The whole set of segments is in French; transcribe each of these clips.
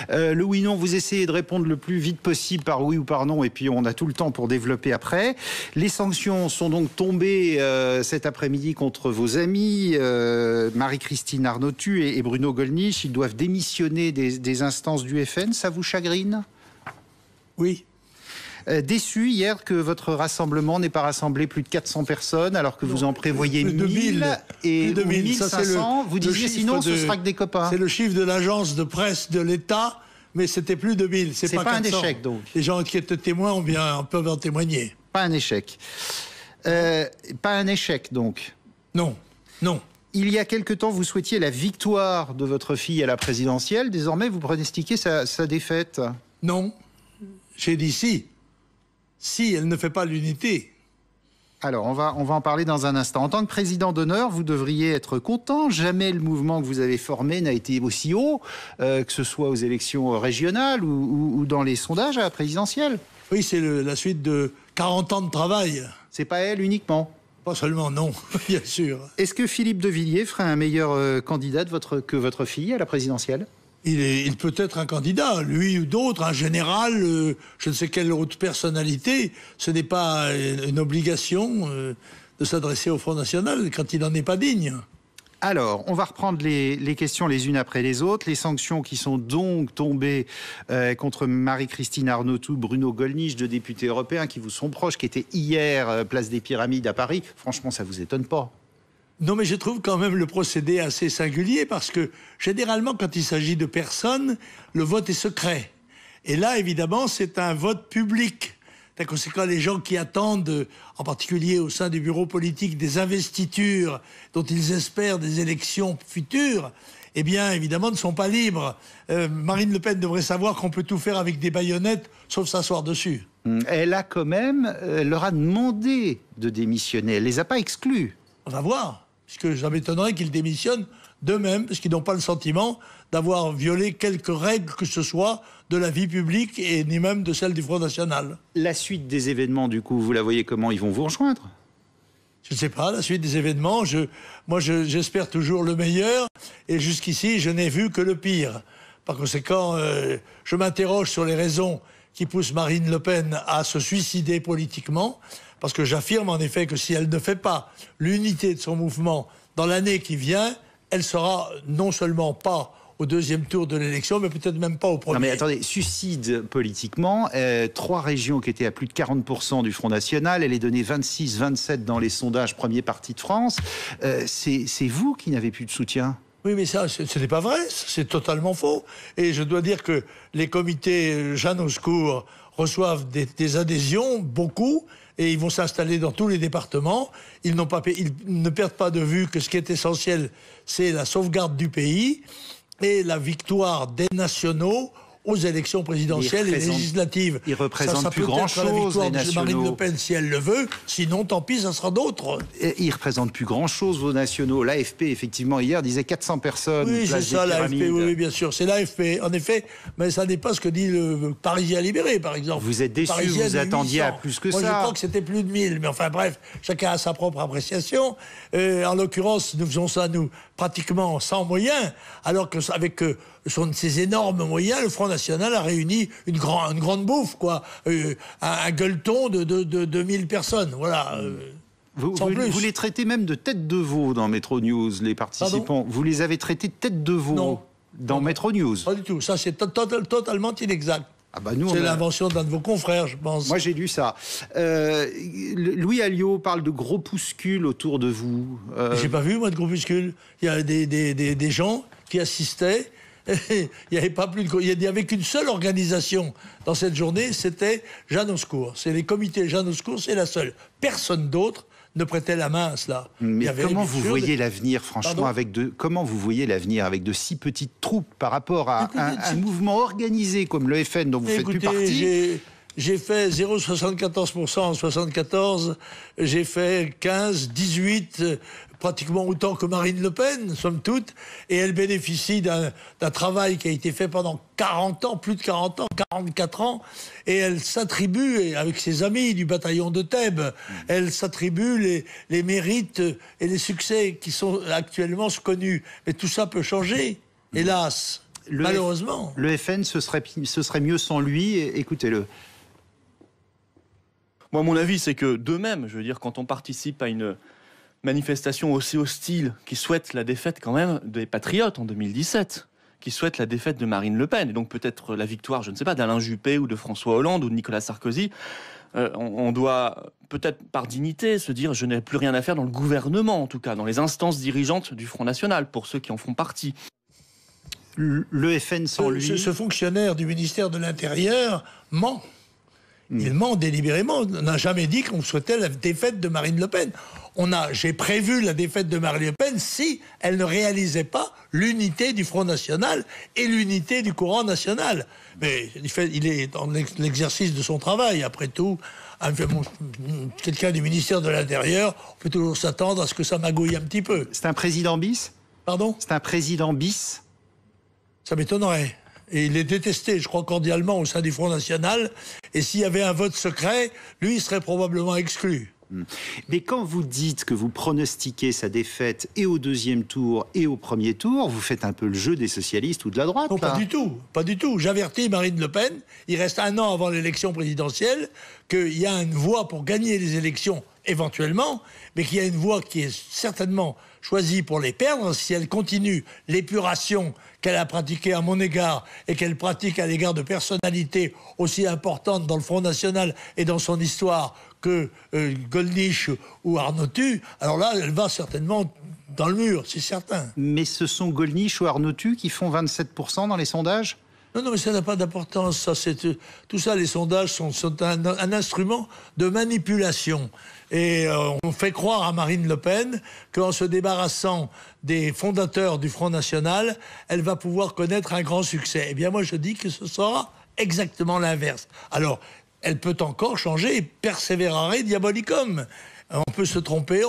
Le oui-non, vous essayez de répondre le plus vite possible par oui ou par non, et puis on a tout le temps pour développer après. Les sanctions sont donc tombées cet après-midi contre vos amis, Marie-Christine Arnautu et Bruno Gollnisch. Ils doivent démissionner des instances du FN. Ça vous chagrine ? Oui. Déçu hier que votre rassemblement n'ait pas rassemblé plus de 400 personnes alors que vous en prévoyez 1000 et 1500. Vous disiez sinon ce sera que des copains. C'est le chiffre de l'agence de presse de l'État, mais c'était plus de 1000. C'est pas 400. Un échec donc. Les gens qui étaient témoins peuvent en témoigner. Pas un échec. Pas un échec donc. Non, non. Il y a quelque temps, vous souhaitiez la victoire de votre fille à la présidentielle. Désormais, vous pronostiquez sa défaite. Non. J'ai dit si. Si elle ne fait pas l'unité. Alors, on va en parler dans un instant. En tant que président d'honneur, vous devriez être content. Jamais le mouvement que vous avez formé n'a été aussi haut, que ce soit aux élections régionales ou dans les sondages à la présidentielle. Oui, c'est la suite de 40 ans de travail. C'est pas elle uniquement. Pas seulement, non, bien sûr. Est-ce que Philippe de Villiers ferait un meilleur candidat que votre fille à la présidentielle ? Il peut être un candidat, lui ou d'autres, un général, je ne sais quelle autre personnalité. Ce n'est pas une obligation de s'adresser au Front National quand il n'en est pas digne. Alors, on va reprendre les questions les unes après les autres. Les sanctions qui sont donc tombées contre Marie-Christine Arnautu, Bruno Gollnisch, deux députés européens qui vous sont proches, qui étaient hier place des Pyramides à Paris. Franchement, ça vous étonne pas ? Non, mais je trouve quand même le procédé assez singulier parce que, généralement, quand il s'agit de personnes, le vote est secret. Et là, évidemment, c'est un vote public. Par conséquent, les gens qui attendent, en particulier au sein du bureau politique, des investitures dont ils espèrent des élections futures, eh bien, évidemment, ne sont pas libres. Marine Le Pen devrait savoir qu'on peut tout faire avec des baïonnettes, sauf s'asseoir dessus. Elle a quand même, leur a demandé de démissionner. Elle les a pas exclus. On va voir. Puisque ça m'étonnerait qu'ils démissionnent d'eux-mêmes, parce qu'ils n'ont pas le sentiment d'avoir violé quelques règles que ce soit de la vie publique et ni même de celle du Front National. La suite des événements, du coup, vous la voyez comment? Ils vont vous rejoindre? Je ne sais pas, la suite des événements, j'espère toujours le meilleur, et jusqu'ici, je n'ai vu que le pire. Par conséquent, je m'interroge sur les raisons qui poussent Marine Le Pen à se suicider politiquement, parce que j'affirme en effet que si elle ne fait pas l'unité de son mouvement dans l'année qui vient, elle sera non seulement pas au deuxième tour de l'élection, mais peut-être même pas au premier. Non mais attendez, suicide politiquement, 3 régions qui étaient à plus de 40% du Front National, elle est donnée 26, 27 dans les sondages premier parti de France. C'est vous qui n'avez plus de soutien? Oui, mais ça, ce n'est pas vrai, c'est totalement faux. Et je dois dire que les comités Jeanne au secours reçoivent des adhésions, beaucoup, et ils vont s'installer dans tous les départements. Ils ne perdent pas de vue que ce qui est essentiel, c'est la sauvegarde du pays et la victoire des nationaux aux élections présidentielles et législatives. Ils représentent plus grand-chose, les nationaux. Marine Le Pen, si elle le veut, sinon, tant pis, ça sera d'autres. Ils représentent plus grand-chose, vos nationaux. L'AFP, effectivement, hier, disait 400 personnes. Oui, c'est ça, l'AFP, oui, bien sûr. C'est l'AFP, en effet, mais ça n'est pas ce que dit le Parisien libéré, par exemple. Vous êtes déçu, vous attendiez à plus que ça. Moi, je crois que c'était plus de 1000, mais enfin, bref, chacun a sa propre appréciation. En l'occurrence, nous faisons ça, nous, pratiquement sans moyens, alors qu'avec ces énormes moyens, le Front National a réuni une grande bouffe, quoi. Un gueuleton de 2000 personnes, voilà. Vous les traitez même de tête de veau dans Métro News, les participants. Pardon? Vous les avez traités de tête de veau dans Métro News? Pas du tout, ça c'est totalement inexact. Ah bah c'est l'invention d'un de vos confrères, je pense. Moi, j'ai lu ça. Louis Alliot parle de groupuscules autour de vous. J'ai pas vu, moi, de groupuscules. Il y a des gens qui assistaient. Il n'y avait qu'une seule organisation dans cette journée, c'était Jeanne au secours. C'est les comités Jeanne au secours, c'est la seule. Personne d'autre ne prêtait la main à cela. Mais comment vous voyez l'avenir, franchement, comment vous voyez l'avenir avec de si petites troupes par rapport à un mouvement organisé comme le FN dont vous faites plus partie? J'ai fait 0,74% en 74, j'ai fait 15, 18, pratiquement autant que Marine Le Pen, somme toute, et elle bénéficie d'un travail qui a été fait pendant 40 ans, plus de 40 ans, 44 ans, et elle s'attribue, avec ses amis du bataillon de Thèbes, elle s'attribue les mérites et les succès qui sont actuellement connus. Mais tout ça peut changer, hélas. Malheureusement. Le FN, ce serait mieux sans lui. Écoutez-le. Moi, mon avis, c'est que d'eux-mêmes, je veux dire, quand on participe à une manifestation aussi hostile, qui souhaite la défaite quand même des Patriotes en 2017, qui souhaite la défaite de Marine Le Pen, et donc peut-être la victoire, je ne sais pas, d'Alain Juppé ou de François Hollande ou de Nicolas Sarkozy, on doit peut-être par dignité se dire je n'ai plus rien à faire dans le gouvernement, en tout cas, dans les instances dirigeantes du Front National, pour ceux qui en font partie. Le FN sans lui... Ce fonctionnaire du ministère de l'Intérieur ment. Il ment délibérément. On n'a jamais dit qu'on souhaitait la défaite de Marine Le Pen. J'ai prévu la défaite de Marine Le Pen si elle ne réalisait pas l'unité du Front National et l'unité du courant national. Mais il est dans l'exercice de son travail. Après tout, quelqu'un du ministère de l'Intérieur, on peut toujours s'attendre à ce que ça magouille un petit peu. C'est un président bis ? Pardon ? C'est un président bis ? Ça m'étonnerait. Et il est détesté, je crois, cordialement au sein du Front National. Et s'il y avait un vote secret, lui, il serait probablement exclu. Mais quand vous dites que vous pronostiquez sa défaite et au deuxième tour et au premier tour, vous faites un peu le jeu des socialistes ou de la droite. Non, là. pas du tout. Pas du tout. J'avertis Marine Le Pen, il reste 1 an avant l'élection présidentielle, qu'il y a une voie pour gagner les élections, éventuellement, mais qu'il y a une voie qui est certainement choisie pour les perdre si elle continue l'épuration qu'elle a pratiquée à mon égard et qu'elle pratique à l'égard de personnalités aussi importantes dans le Front National et dans son histoire que Gollnisch ou Arnautu. Alors là, elle va certainement dans le mur, c'est certain. Mais ce sont Gollnisch ou Arnautu qui font 27% dans les sondages ? Non, mais ça n'a pas d'importance. Tout ça, les sondages sont un instrument de manipulation. Et on fait croire à Marine Le Pen qu'en se débarrassant des fondateurs du Front National, elle va pouvoir connaître un grand succès. Eh bien, moi, je dis que ce sera exactement l'inverse. Alors, elle peut encore changer et persévérare diabolicum. On peut se tromper,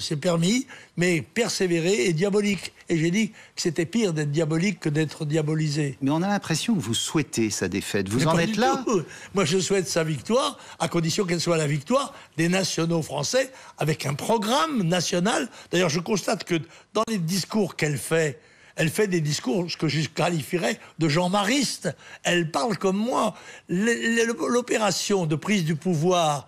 c'est permis, mais persévérer est diabolique. Et j'ai dit que c'était pire d'être diabolique que d'être diabolisé. Mais on a l'impression que vous souhaitez sa défaite. Vous mais en êtes là ? Moi, je souhaite sa victoire, à condition qu'elle soit la victoire des nationaux français, avec un programme national. D'ailleurs, je constate que dans les discours qu'elle fait, elle fait des discours, ce que je qualifierais de jean-maristes. Elle parle comme moi. L'opération de prise du pouvoir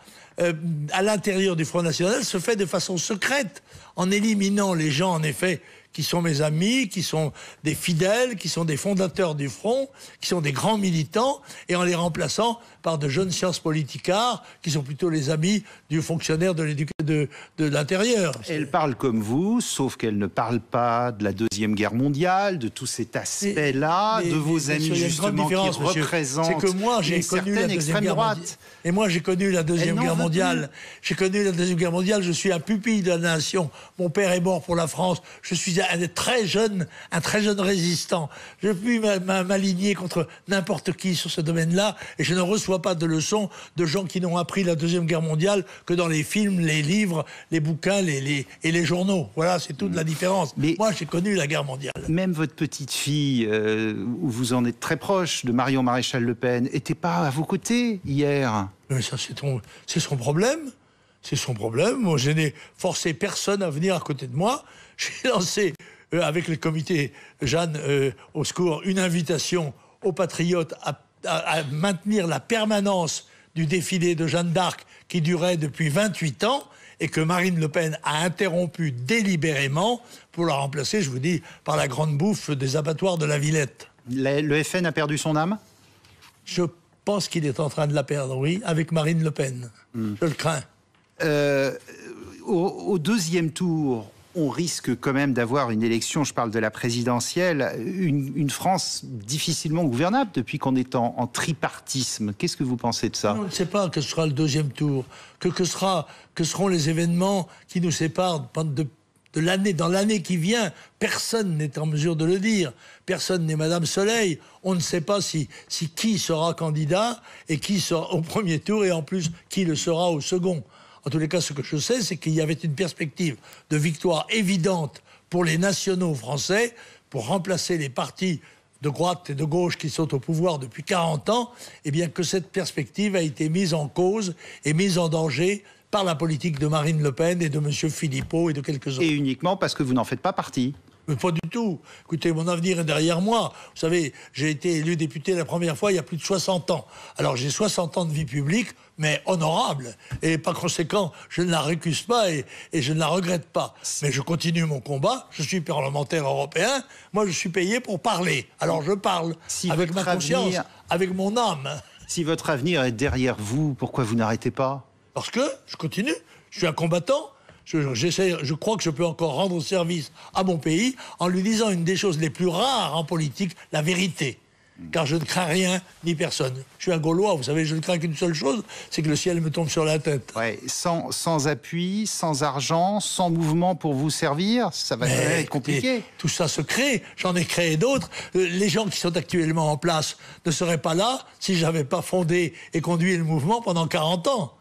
à l'intérieur du Front National se fait de façon secrète, en éliminant les gens, en effet, qui sont mes amis, qui sont des fidèles, qui sont des fondateurs du Front, qui sont des grands militants, et en les remplaçant par de jeunes sciences politicards, qui sont plutôt les amis du fonctionnaire de l'Intérieur. Elle parle comme vous, sauf qu'elle ne parle pas de la Deuxième Guerre mondiale, de tout cet aspect-là, de vos amis justement qui représentent c'est que moi, j'ai connu la Deuxième Guerre mondiale. Et moi, j'ai connu la Deuxième Guerre mondiale. J'ai connu la Deuxième Guerre mondiale. Je suis un pupille de la nation. Mon père est mort pour la France. Je suis un très jeune résistant. Je puis m'aligner contre n'importe qui sur ce domaine-là, et je ne reçois pas de leçons de gens qui n'ont appris la Deuxième Guerre mondiale que dans les films, les livres, les bouquins et les journaux. Voilà, c'est toute la différence. Mais moi, j'ai connu la guerre mondiale. Même votre petite fille, où vous en êtes très proche, de Marion Maréchal Le Pen, n'était pas à vos côtés hier. Mais ça, c'est son problème. C'est son problème. Moi, je n'ai forcé personne à venir à côté de moi. J'ai lancé, avec le comité Jeanne au secours, une invitation aux patriotes à maintenir la permanence du défilé de Jeanne d'Arc qui durait depuis 28 ans et que Marine Le Pen a interrompu délibérément pour la remplacer, je vous dis, par la grande bouffe des abattoirs de la Villette. Le FN a perdu son âme ? Je pense qu'il est en train de la perdre, oui, avec Marine Le Pen. Je le crains. Au deuxième tour, on risque quand même d'avoir une élection, je parle de la présidentielle, une France difficilement gouvernable depuis qu'on est en tripartisme. Qu'est-ce que vous pensez de ça ? On ne sait pas que ce sera le deuxième tour, que seront les événements qui nous séparent de l'année. Dans l'année qui vient, personne n'est en mesure de le dire. Personne n'est Madame Soleil. On ne sait pas si qui sera candidat et qui sera au premier tour et en plus qui le sera au second. En tous les cas, ce que je sais, c'est qu'il y avait une perspective de victoire évidente pour les nationaux français pour remplacer les partis de droite et de gauche qui sont au pouvoir depuis 40 ans, et bien que cette perspective a été mise en cause et mise en danger par la politique de Marine Le Pen et de M. Philippot et de quelques autres. Et uniquement parce que vous n'en faites pas partie. Mais pas du tout. Écoutez, mon avenir est derrière moi. Vous savez, j'ai été élu député la première fois il y a plus de 60 ans. Alors j'ai 60 ans de vie publique, mais honorable. Et par conséquent, je ne la récuse pas et je ne la regrette pas. Mais je continue mon combat. Je suis parlementaire européen. Moi, je suis payé pour parler. Alors je parle avec ma conscience, avec mon âme. Si votre avenir est derrière vous, pourquoi vous n'arrêtez pas? Parce que je continue. Je suis un combattant. Je crois que je peux encore rendre service à mon pays en lui disant une des choses les plus rares en politique, la vérité. Car je ne crains rien ni personne. Je suis un Gaulois, vous savez, je ne crains qu'une seule chose, c'est que le ciel me tombe sur la tête. Ouais, sans appui, sans argent, sans mouvement pour vous servir, ça va être compliqué. Tout ça se crée, j'en ai créé d'autres. Les gens qui sont actuellement en place ne seraient pas là si je n'avais pas fondé et conduit le mouvement pendant 40 ans.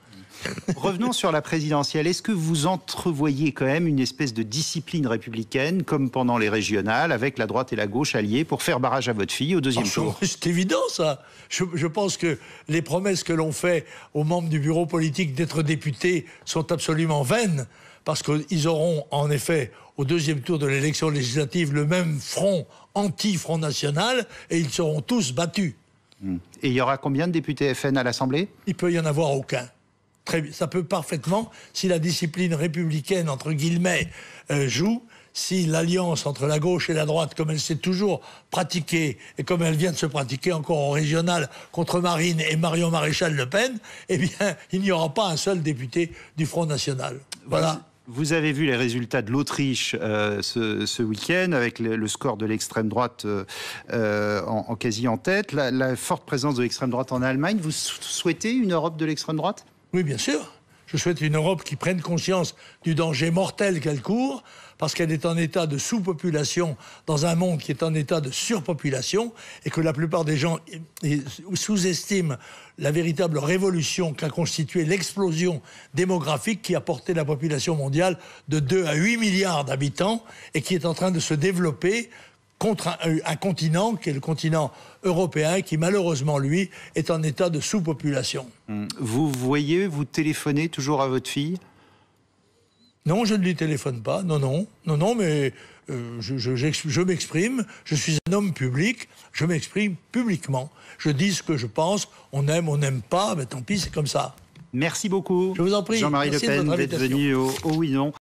Revenons sur la présidentielle. Est-ce que vous entrevoyez quand même une espèce de discipline républicaine, comme pendant les régionales, avec la droite et la gauche alliées, pour faire barrage à votre fille au deuxième tour? C'est évident, ça. Je pense que les promesses que l'on fait aux membres du bureau politique d'être députés sont absolument vaines, parce qu'ils auront, en effet, au deuxième tour de l'élection législative, le même front anti-Front National, et ils seront tous battus. Et il y aura combien de députés FN à l'Assemblée? Il peut y en avoir aucun. Ça peut parfaitement, si la discipline républicaine, entre guillemets, joue, si l'alliance entre la gauche et la droite, comme elle s'est toujours pratiquée, et comme elle vient de se pratiquer encore au régional contre Marine et Marion Maréchal Le Pen, eh bien, il n'y aura pas un seul député du Front National. Voilà. Vous avez vu les résultats de l'Autriche ce week-end, avec le score de l'extrême droite en quasi en tête, la forte présence de l'extrême droite en Allemagne. Vous souhaitez une Europe de l'extrême droite? Oui, bien sûr. Je souhaite une Europe qui prenne conscience du danger mortel qu'elle court, parce qu'elle est en état de sous-population dans un monde qui est en état de surpopulation, et que la plupart des gens sous-estiment la véritable révolution qu'a constituée l'explosion démographique qui a porté la population mondiale de 2 à 8 milliards d'habitants, et qui est en train de se développer contre un continent qui est le continent européen, qui malheureusement, lui, est en état de sous-population. Vous téléphonez toujours à votre fille? Non, je ne lui téléphone pas, non, mais je m'exprime, je suis un homme public, je m'exprime publiquement. Je dis ce que je pense, on n'aime pas, mais tant pis, c'est comme ça. Merci beaucoup. Je vous en prie. Jean-Marie Le Pen d'être venu au Oui Non.